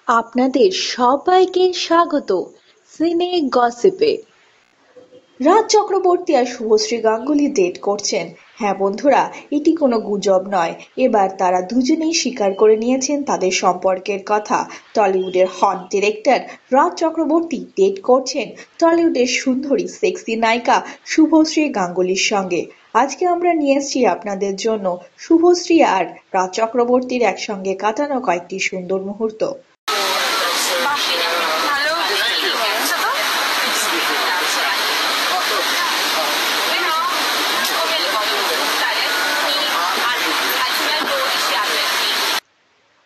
আপনাদের সবাইকে স্বাগত সিনে গসিপে। রাজ চক্রবর্তী আর শুভশ্রী গাঙ্গুলি ডেট করছেন। হ্যাঁ বন্ধুরা, এটি কোনো গুজব নয়, এবার তারা দুজনেই স্বীকার করে নিয়েছেন তাদের সম্পর্কের কথা। টলিউডের hot director Raj Chakraborty date করছেন টলিউডের সুন্দরী সেক্সি নায়িকা শুভশ্রী গাঙ্গুলির সঙ্গে। আজকে আমরা নিয়ে এসেছি আপনাদের জন্য শুভশ্রী আর রাজ চক্রবর্তীর একসঙ্গে কাটানো কয়েকটি সুন্দর মুহূর্ত।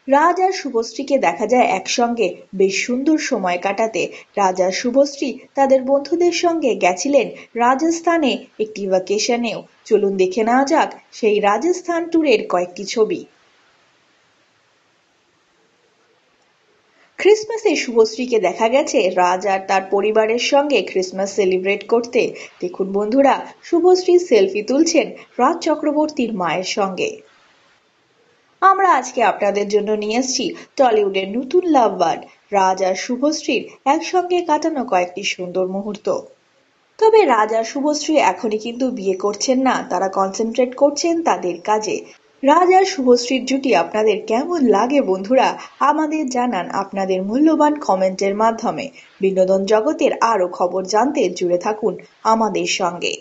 রাজ আর শুভশ্রীকে দেখা যায় একসঙ্গে বেশ সুন্দর সময় কাটাতে। রাজ আর শুভশ্রী তাদের বন্ধুদের সঙ্গে গেছিলেন রাজস্থানে একটি ভ্যাকেশনেও। চলুন দেখে নেওয়া যাক সেই রাজস্থান ট্যুরের কয়েকটি ছবি। ক্রিসমাসে শুভশ্রীকে দেখা গেছে রাজ আর তার পরিবারের সঙ্গে ক্রিসমাস সেলিব্রেট করতে। দেখুন বন্ধুরা, শুভশ্রী সেলফি তুলছেন রাজ চক্রবর্তীর মায়ের সঙ্গে। আমরা আজকে আপনাদের জন্য নিয়ে এসেছি টলিউডের নতুন লাভ বার্ড রাজ আর শুভশ্রীর একসঙ্গে কাটানো কয়েকটি সুন্দর মুহূর্ত। তবে রাজ আর শুভশ্রী এখনই কিন্তু বিয়ে করছেন না, তারা কনসেন্ট্রেট করছেন তাদের কাজে। রাজ আর শুভশ্রীর জুটি আপনাদের কেমন লাগে বন্ধুরা, আমাদের জানান আপনাদের মূল্যবান কমেন্টের মাধ্যমে। বিনোদন জগতের আরো খবর জানতে জুড়ে থাকুন আমাদের সঙ্গে।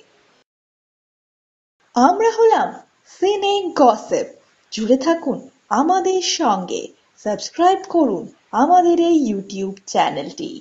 আমরা হলাম সিনে গসিপ, জুড়ে থাকুন আমাদের সঙ্গে। সাবস্ক্রাইব করুন আমাদের এই ইউটিউব চ্যানেলটি।